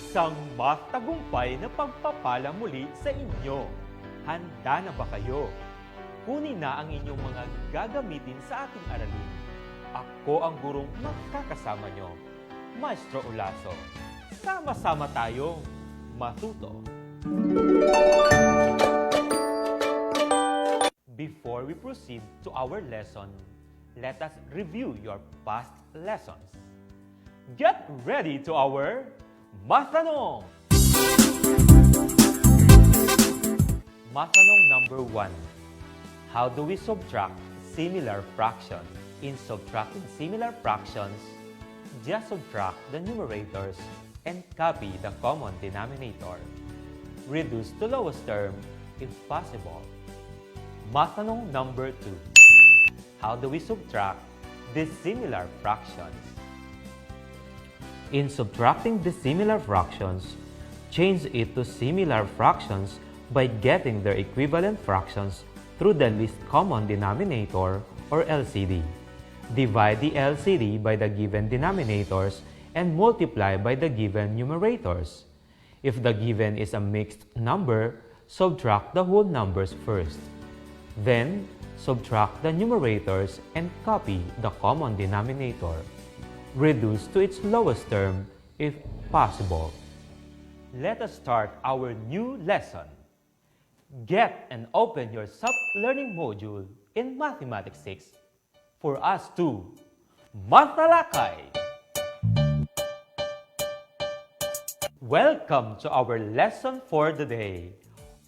Isang math tagumpay na pagpapala muli sa inyo. Handa na ba kayo? Kunin na ang inyong mga gagamitin sa ating aralin. Ako ang gurong makakasama nyo, Maestro Olaso. Sama-sama tayong matuto. Before we proceed to our lesson, let us review your past lessons. Get ready to our Mathanong! Mathanong number 1. How do we subtract similar fractions? In subtracting similar fractions, just subtract the numerators and copy the common denominator. Reduce to lowest term if possible. Mathanong number 2. How do we subtract dissimilar fractions? In subtracting dissimilar fractions, change it to similar fractions by getting their equivalent fractions through the least common denominator or LCD. Divide the LCD by the given denominators and multiply by the given numerators. If the given is a mixed number, subtract the whole numbers first. Then, subtract the numerators and copy the common denominator. Reduce to its lowest term if possible. Let us start our new lesson. Get and open your self-learning module in Mathematics 6 for us to Mathalakay! Welcome to our lesson for the day,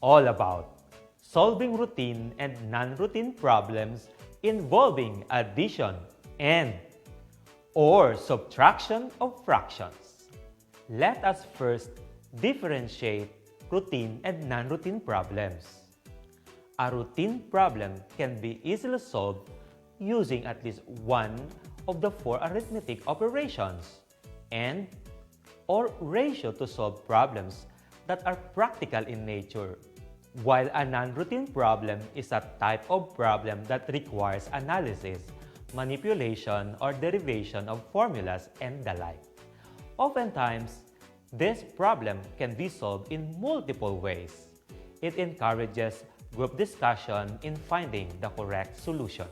all about solving routine and non-routine problems involving addition and or subtraction of fractions. Let us first differentiate routine and non-routine problems. A routine problem can be easily solved using at least one of the 4 arithmetic operations and or ratio to solve problems that are practical in nature, while a non-routine problem is a type of problem that requires analysis, manipulation, or derivation of formulas and the like. Oftentimes, this problem can be solved in multiple ways. It encourages group discussion in finding the correct solution.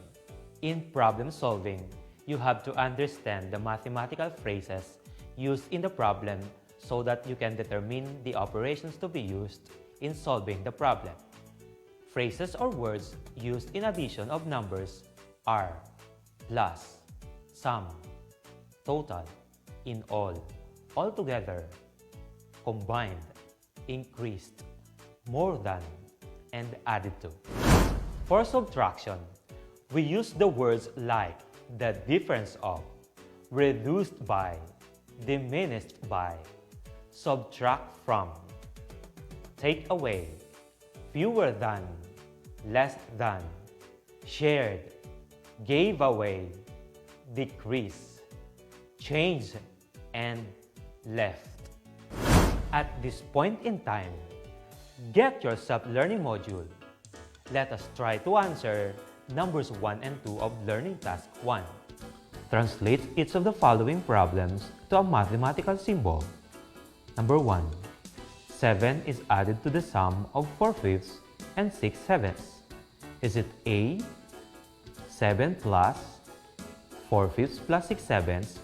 In problem solving, you have to understand the mathematical phrases used in the problem so that you can determine the operations to be used in solving the problem. Phrases or words used in addition of numbers are plus, sum, total, in all, altogether, combined, increased, more than, and added to. For subtraction, we use the words like the difference of, reduced by, diminished by, subtract from, take away, fewer than, less than, shared, gave away, decrease, changed, and left. At this point in time, get your self-learning module. Let us try to answer numbers 1 and 2 of Learning Task 1. Translate each of the following problems to a mathematical symbol. Number 1. 7 is added to the sum of 4/5 and 6/7. Is it A, 7 plus 4/5 plus 6/7,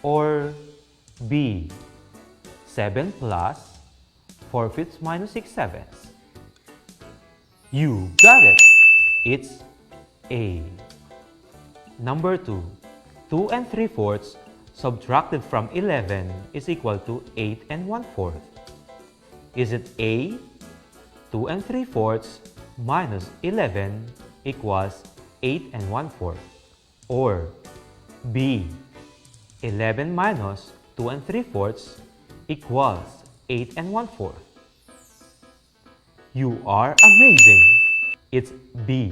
or B, 7 plus 4/5 minus 6/7? You got it! It's A. Number 2. 2 and 3/4 subtracted from 11 is equal to 8 and 1/4. Is it A, 2 and 3/4 minus 11 equals 8 and 1/4, or B, 11 minus 2 and 3/4 equals 8 and 1/4? You are amazing! It's B.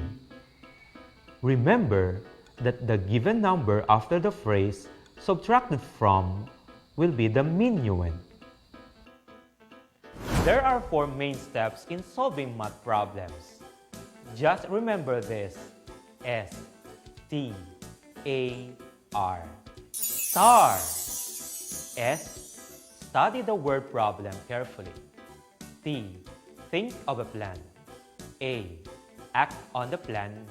Remember that the given number after the phrase subtracted from will be the minuend. There are 4 main steps in solving math problems. Just remember this: S, T, A, R. Star. S, Study the word problem carefully. T. Think of a plan. A. Act on the plan.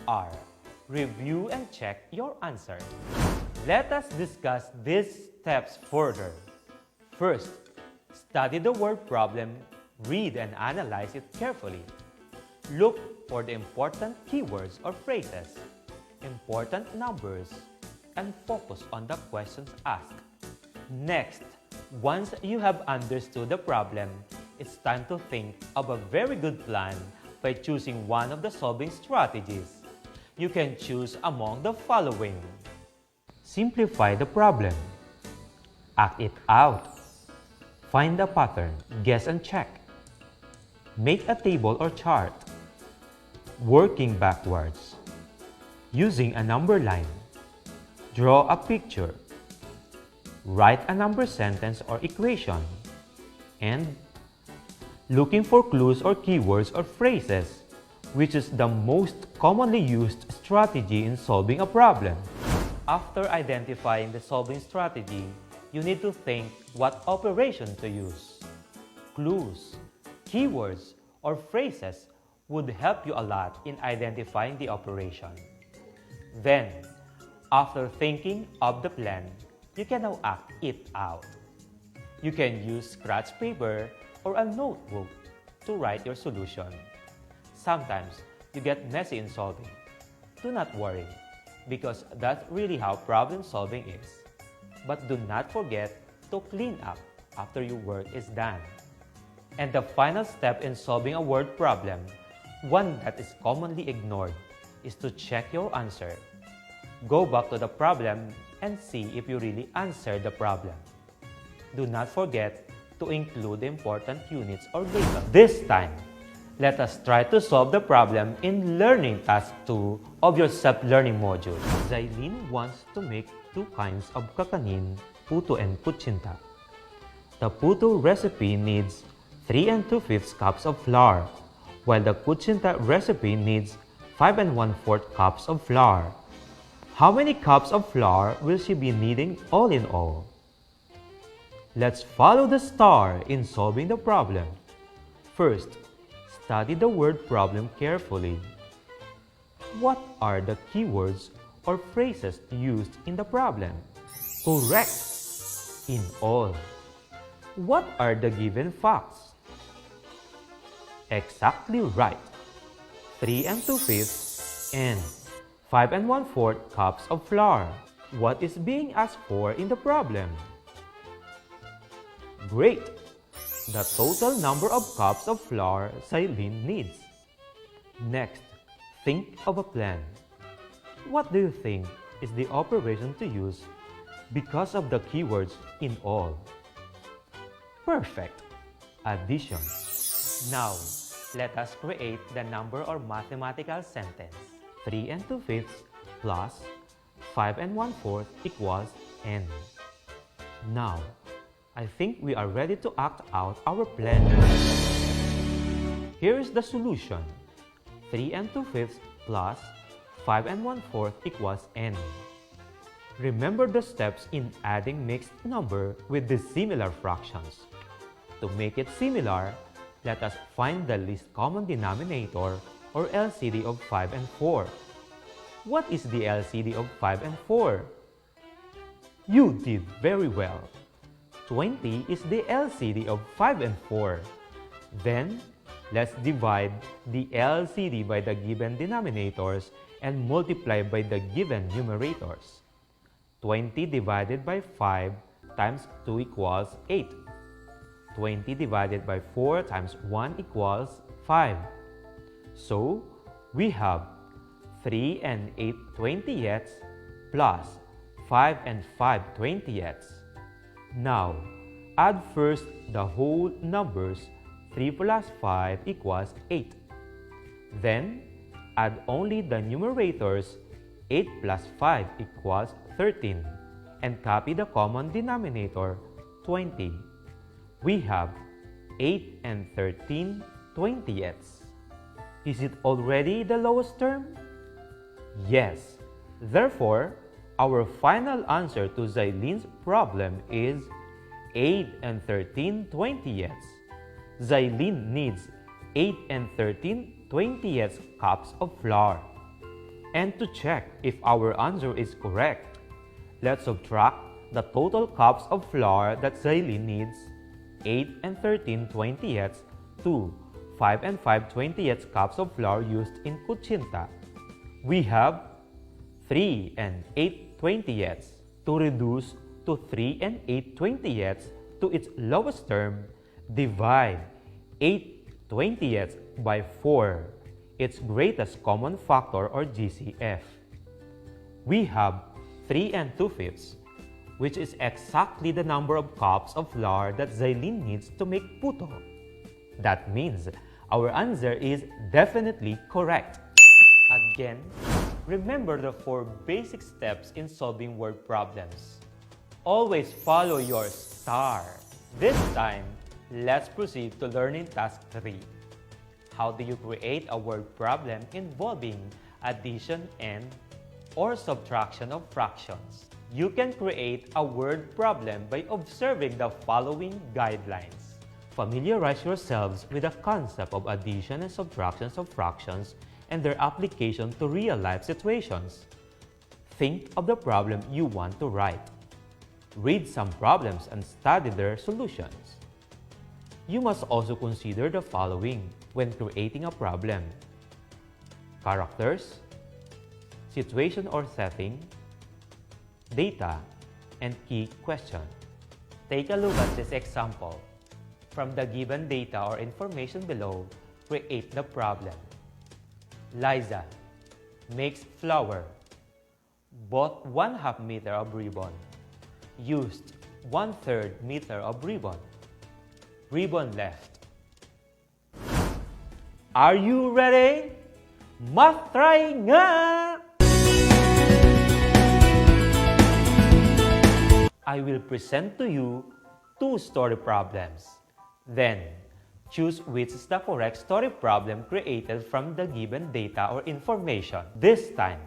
R. Review and check your answer. Let us discuss these steps further. First, study the word problem, read and analyze it carefully. Look for the important keywords or phrases, important numbers, and focus on the questions asked. Next, once you have understood the problem, it's time to think of a very good plan by choosing one of the solving strategies. You can choose among the following. Simplify the problem. Act it out. Find the pattern, guess and check. Make a table or chart. Working backwards. Using a number line. Draw a picture. Write a number sentence or equation. And looking for clues or keywords or phrases, which is the most commonly used strategy in solving a problem. After identifying the solving strategy, you need to think what operation to use. Clues, keywords, or phrases would help you a lot in identifying the operation. Then, after thinking of the plan, you can now act it out. You can use scratch paper or a notebook to write your solution. Sometimes you get messy in solving. Do not worry, because that's really how problem solving is. But do not forget to clean up after your work is done. And the final step in solving a word problem, one that is commonly ignored, is to check your answer. Go back to the problem and see if you really answered the problem. Do not forget to include important units or data. This time, let us try to solve the problem in Learning Task 2 of your self-learning module. Zailin wants to make two kinds of kakanin, puto and kutsinta. The puto recipe needs 3 2/5 cups of flour, while the kutsinta recipe needs 5 1/4 cups of flour. How many cups of flour will she be needing all in all? Let's follow the star in solving the problem. First, study the word problem carefully. What are the keywords or phrases used in the problem? Correct! In all. What are the given facts? Exactly right. 3 2/5 and 5 1/4 cups of flour. What is being asked for in the problem? Great! The total number of cups of flour Zailin needs. Next, think of a plan. What do you think is the operation to use because of the keywords in all? Perfect! Addition. Now, let us create the number or mathematical sentence. 3 2/5 plus 5 1/4 equals n. Now, I think we are ready to act out our plan. Here is the solution. 3 2/5 plus 5 1/4 equals n. Remember the steps in adding mixed number with dissimilar fractions. To make it similar, let us find the least common denominator or LCD of 5 and 4. What is the LCD of 5 and 4? You did very well. 20 is the LCD of 5 and 4. Then, let's divide the LCD by the given denominators and multiply by the given numerators. 20 divided by 5 times 2 equals 8. 20 divided by 4 times 1 equals 5. So, we have 3 and 8 20ths plus 5 and 5 20ths. Now, add first the whole numbers. 3 plus 5 equals 8. Then, add only the numerators. 8 plus 5 equals 13. And copy the common denominator, 20. We have 8 and 13 20ths. Is it already the lowest term? Yes. Therefore, our final answer to Zailin's problem is 8 and 13/20ths. Xylene needs 8 and 13/20ths cups of flour. And to check if our answer is correct, let's subtract the total cups of flour that Xylene needs, 8 and 13/20ths, to 5 and 5/20ths cups of flour used in kuchinta. We have 3 and 8/20ths. To reduce to 3 and 8/20ths to its lowest term, divide 8/20ths by 4, its greatest common factor or GCF. We have 3 and 2/5, which is exactly the number of cups of flour that Xylene needs to make puto. That means our answer is definitely correct. Again, remember the 4 basic steps in solving word problems. Always follow your STAR. This time, let's proceed to learning task 3. How do you create a word problem involving addition and or subtraction of fractions? You can create a word problem by observing the following guidelines. Familiarize yourselves with the concept of addition and subtractions of fractions and their application to real-life situations. Think of the problem you want to write. Read some problems and study their solutions. You must also consider the following when creating a problem: characters, situation or setting, data, and key question. Take a look at this example. From the given data or information below, create the problem. Liza makes flour. Bought 1/2 meter of ribbon. Used 1/3 meter of ribbon. Ribbon left. Are you ready? Math try nga! I will present to you 2 story problems. Then, choose which is the correct story problem created from the given data or information. This time,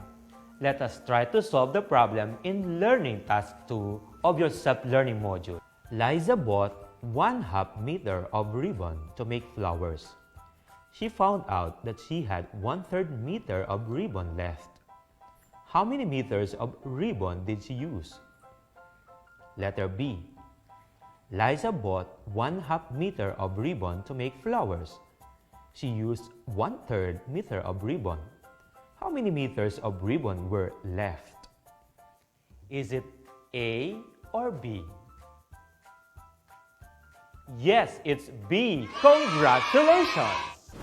let us try to solve the problem in Learning Task 2 of your self-learning module. Liza bought 1/2 meter of ribbon to make flowers. She found out that she had 1/3 meter of ribbon left. How many meters of ribbon did she use? Letter B. Liza bought 1/2 meter of ribbon to make flowers. She used 1/3 meter of ribbon. How many meters of ribbon were left? Is it A or B? Yes, it's B. Congratulations!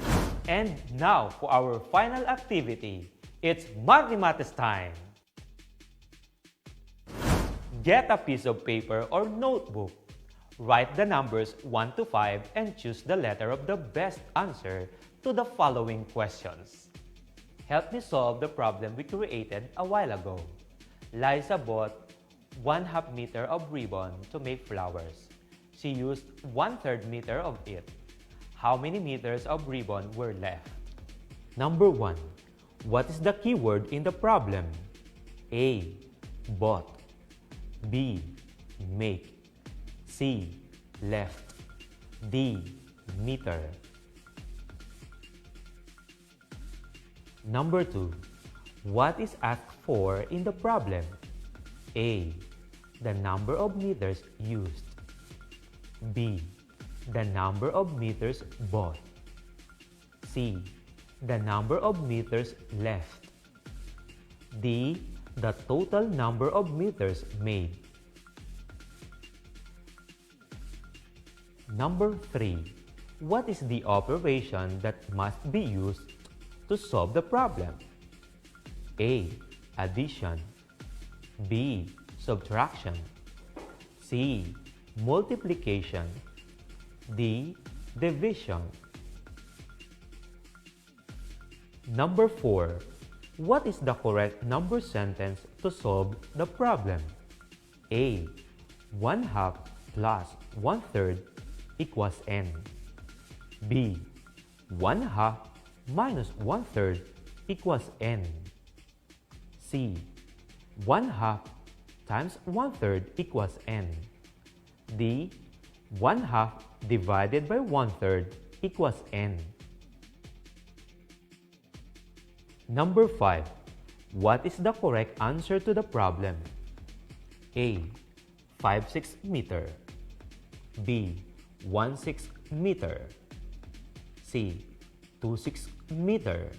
And now for our final activity. It's mathematics time. Get a piece of paper or notebook. Write the numbers 1 to 5 and choose the letter of the best answer to the following questions. Help me solve the problem we created a while ago. Liza bought 1/2 meter of ribbon to make flowers. She used 1/3 meter of it. How many meters of ribbon were left? Number 1. What is the keyword in the problem? A. Bought. B. Make. C. Left. D. Meter. Number 2. What is asked for in the problem? A. The number of meters used. B. The number of meters bought. C. The number of meters left. D. The total number of meters made. Number 3. What is the operation that must be used to solve the problem? A. Addition. B. Subtraction. C. Multiplication. D. Division. Number 4. What is the correct number sentence to solve the problem? A. 1/2 plus 1/3 equals n. B. 1/2 minus 1/3 equals n. C. 1/2 times 1/3 equals n. D. 1/2 divided by 1/3 equals n. Number 5. What is the correct answer to the problem? A. 5/6 meter. B. 1/6 meter. C. 2/6 meter.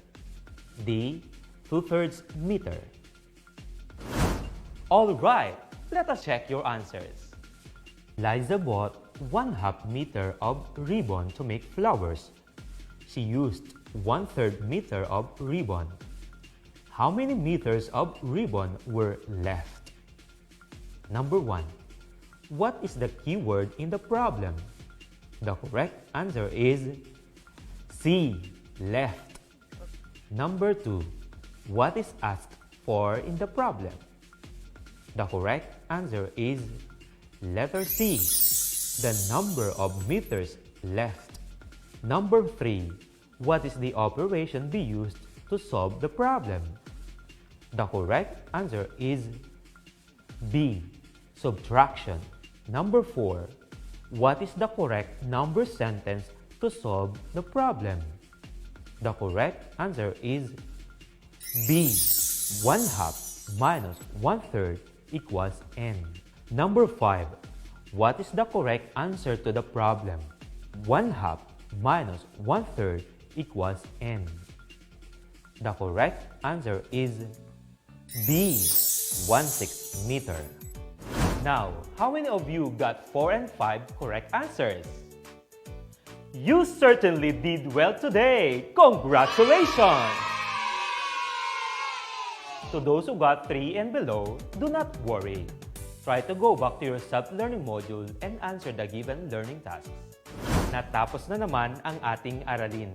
D. 2/3 meter. Alright, let us check your answers. Liza bought 1/2 meter of ribbon to make flowers. She used 1/3 meter of ribbon. How many meters of ribbon were left? Number 1. What is the keyword in the problem? The correct answer is C. Left. Number 2. What is asked for in the problem? The correct answer is letter C. The number of meters left. Number 3. What is the operation be used to solve the problem? The correct answer is B. Subtraction. Number 4. What is the correct number sentence to solve the problem? The correct answer is B. 1/2 minus 1/3 equals n. Number 5. What is the correct answer to the problem? 1/2 minus 1/3 equals n. The correct answer is B. 1/6 meter. Now, how many of you got 4 and 5 correct answers? You certainly did well today! Congratulations! To those who got 3 and below, do not worry. Try to go back to your self-learning module and answer the given learning tasks. Natapos na naman ang ating aralin.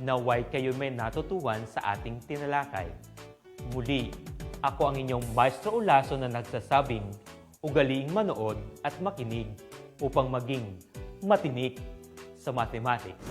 Naway kayo may natutuhan sa ating tinalakay. Muli, ako ang inyong Maestro Ulaso na nagsasabing, ugaliing manood at makinig upang maging matinik sa mathematics.